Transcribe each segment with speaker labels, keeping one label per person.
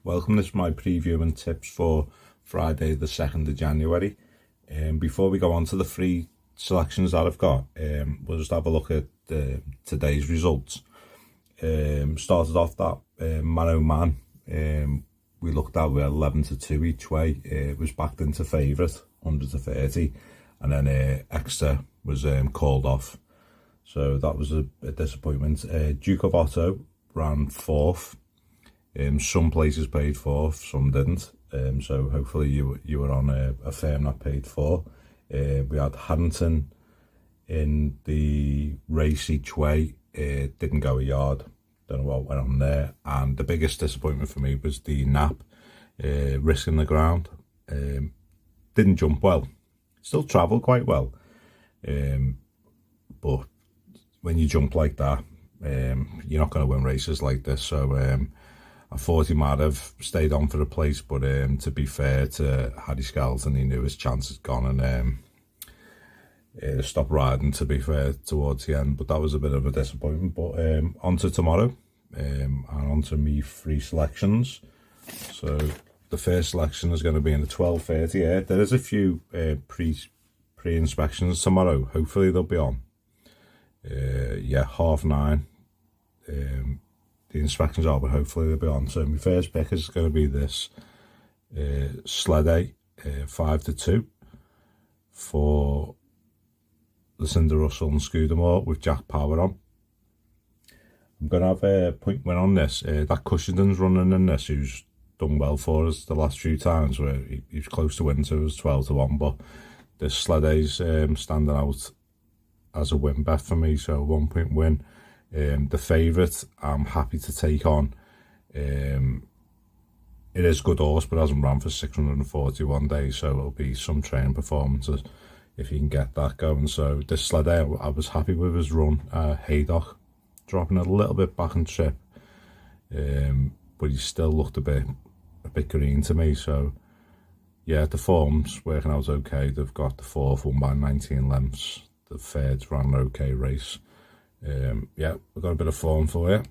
Speaker 1: Welcome, this is my preview and tips for Friday the 2nd of January. Before we go on to the three selections that I've got, we'll just have a look at today's results. Started off that man oh man, we looked at with 11-2 each way. It was backed into favourite, 100-30, and then extra was called off. So that was a disappointment. Duke of Otto ran 4th. Some places paid 4th, some didn't. So hopefully you were on a firm that paid 4. We had Harrington in the race each way. Didn't go a yard. Don't know what went on there. And the biggest disappointment for me was the nap, risking the ground. Didn't jump well. Still travelled quite well. But when you jump like that, you're not going to win races like this. So I thought he might have stayed on for a place, but to be fair to Harry Skelton, he knew his chance had gone and stopped riding, to be fair, towards the end. But that was a bit of a disappointment. But on to tomorrow, and on to me 3 selections. So the first selection is going to be in the 12:30. There is a few pre-inspections tomorrow. Hopefully they'll be on. Yeah, 9:30. The inspections are, but hopefully they'll be on. So my first pick is going to be this Sleedagh 5-2 for Lucinda Russell and Scudamore with Jack Power on. I'm going to have a point win on this. That Cushington's running in this, who's done well for us the last few times, where he was close to winning, so it was 12-1. But this Sleedagh's standing out as a win bet for me, so 1 point win. The favourite I'm happy to take on. It is good horse, but hasn't ran for 641 days, so it'll be some training performances if you can get that going. So this Sleedagh, I was happy with his run. Haydock dropping a little bit back in trip, but he still looked a bit green to me. So yeah, the form's working out okay. They've got the 4th won by 19 lengths. The 3rd ran an okay race. Yeah, we've got a bit of form for you.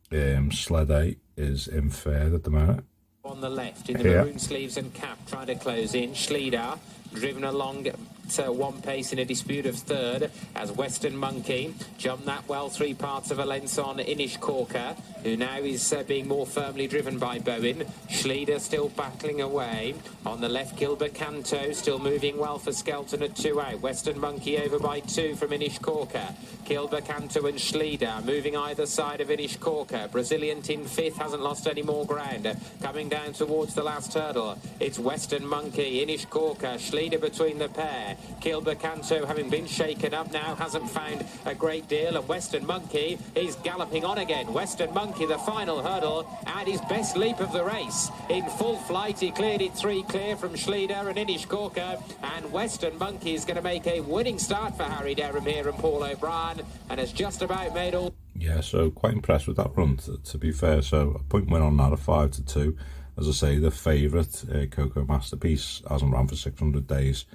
Speaker 1: Sleedagh is in 3rd at the minute.
Speaker 2: On the left, in the maroon sleeves and cap, trying to close in. Sleedagh driven along at 1 pace in a dispute of 3rd as Western Monkey jumped that well 3 parts of a length on Inish Corker, who now is being more firmly driven by Bowen. Sleedagh still battling away. On the left, Gilbert Canto still moving well for Skelton at 2 out. Western Monkey over by 2 from Inish Corker. Gilbert Canto and Sleedagh moving either side of Inish Corker. Brazilian in 5th, hasn't lost any more ground. Coming down towards the last hurdle, it's Western Monkey, Inish Corker, Sleedagh between the pair. Gilbert Canto, having been shaken up now, hasn't found a great deal, and Western Monkey is galloping on again. Western Monkey, the final hurdle, and his best leap of the race. In full flight, he cleared it 3 clear from Sleedagh and Inish Corker, and Western Monkey is going to make a winning start for Harry Derham here and Paul O'Brien, and has just about made all...
Speaker 1: Yeah, so quite impressed with that run, to be fair. So a point win on that, a 5-2. As I say, the favourite, Coco Masterpiece, hasn't ran for 600 days.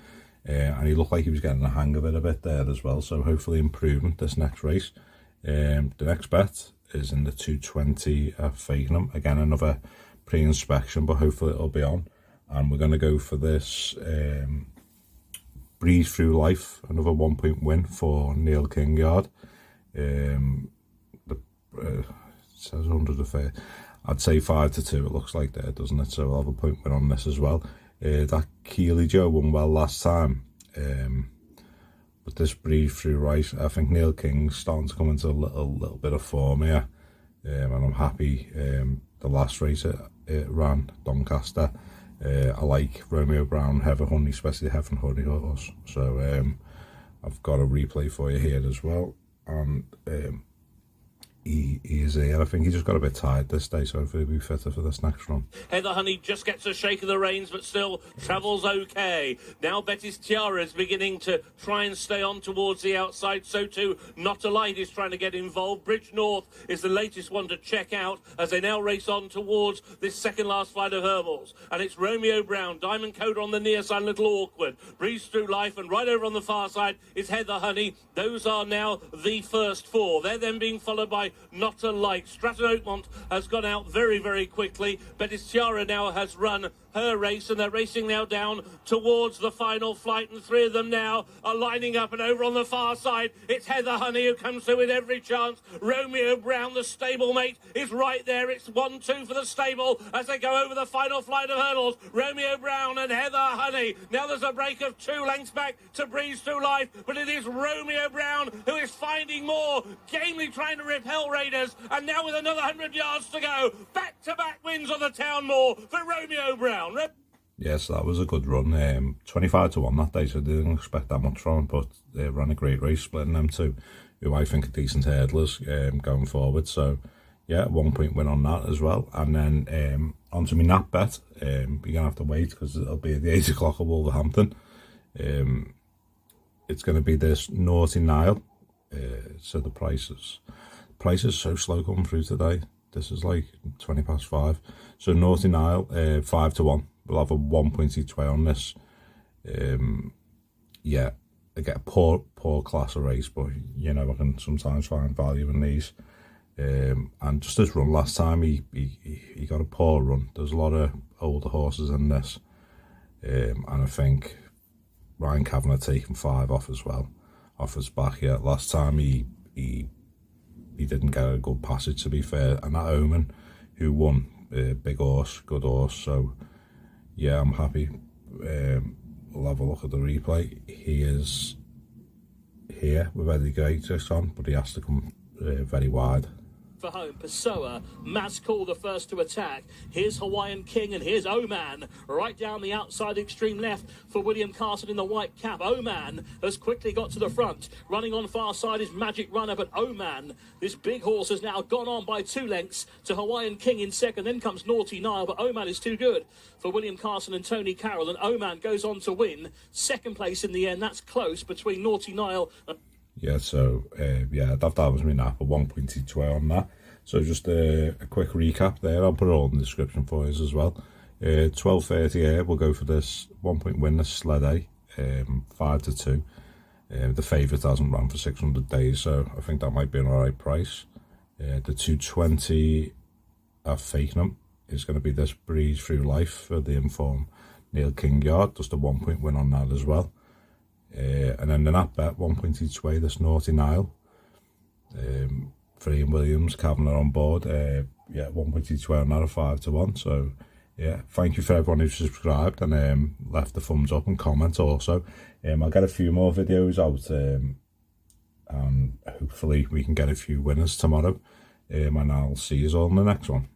Speaker 1: And he looked like he was getting the hang of it a bit there as well. So hopefully improvement this next race. The next bet is in the 2:20 at Fakenham. Again, another pre-inspection, but hopefully it'll be on. And we're going to go for this Breezethroughlife, another 1 point win for Niall Kingyard. It says 130. I'd say 5-2. It looks like there, doesn't it? So I'll have a point win on this as well. That Keely Joe won well last time. But this Breezethroughlife, I think Niall King's starting to come into a little bit of form here. And I'm happy. The last race it ran, Doncaster. I like Romeo Brown, Heather Honey, especially Heather Honey horse. So I've got a replay for you here as well. And he is here. I think he just got a bit tired this day, so hopefully he'll be fitter for this next run.
Speaker 3: Heather Honey just gets a shake of the reins, but still travels okay. Now Betty's Tiara is beginning to try and stay on towards the outside. So too, Not a Light is trying to get involved. Bridge North is the latest one to check out as they now race on towards this second last flight of hurdles. And it's Romeo Brown, Diamond Coda on the near side, a little awkward. Breezethroughlife, and right over on the far side is Heather Honey. Those are now the first 4. They're then being followed by Not a Light. Stratton Oakmont has gone out very, very quickly. Bettis Tiara now has run her race, and they're racing now down towards the final flight, and three of them now are lining up, and over on the far side it's Heather Honey who comes through with every chance. Romeo Brown, the stablemate, is right there. It's 1-2 for the stable as they go over the final flight of hurdles. Romeo Brown and Heather Honey. Now there's a break of 2 lengths back to Breezethroughlife, but it is Romeo Brown who is finding more, gamely trying to repel Raiders, and now with another 100 yards to go, back-to-back wins on the Town Moor for Romeo Brown.
Speaker 1: Yes, that was a good run. 25 to 1 that day, so I didn't expect that much from him, but they ran a great race, splitting them two, who I think are decent hurdlers going forward. So, yeah, 1 point win on that as well. And then onto my nap bet. You're going to have to wait because it'll be at the 8 o'clock at Wolverhampton. It's going to be this Naughty Niall. So the price is so slow coming through today. This is like 20 past 5. So Naughty Niall, 5 to 1. We'll have a 1 point each way on this. Yeah, I get a poor class of race, but you know I can sometimes find value in these. And just this run last time, he got a poor run. There's a lot of older horses in this, and I think Ryan Kavanagh taking 5 off as well, off his back. Yeah, last time he didn't get a good passage, to be fair, and that Omen who won, big horse, good horse. So yeah, I'm happy. We'll have a look at the replay. He is here with Eddie Gates on, but he has to come very wide.
Speaker 4: For home, Pessoa, Mazcool the first to attack. Here's Hawaiian King and here's Oman right down the outside extreme left for William Carson in the white cap. Oman has quickly got to the front. Running on far side is Magic Runner, but Oman, this big horse, has now gone on by 2 lengths to Hawaiian King in second. Then comes Naughty Niall, but Oman is too good for William Carson and Tony Carroll, and Oman goes on to win second place in the end. That's close between Naughty Niall and...
Speaker 1: Yeah, so yeah, that was me nap, a 1 point each way on that. So just a quick recap there. I'll put it all in the description for you as well. 12:30 here, we'll go for this 1 point win, this Sleedagh, 5 to 2. The favourite hasn't run for 600 days, so I think that might be an alright price. The 220 at Fakenham is going to be this Breezethroughlife for the informed Neil Kingyard, just a 1 point win on that as well. And then the nap bet, 1 point each way, this Naughty Niall. For Ian Williams, Kavanagh on board. Yeah, 1 point each way on that, a 5 to 1. So yeah, thank you for everyone who subscribed and left the thumbs up and comment also. I'll get a few more videos out, and hopefully we can get a few winners tomorrow. And I'll see you all in the next one.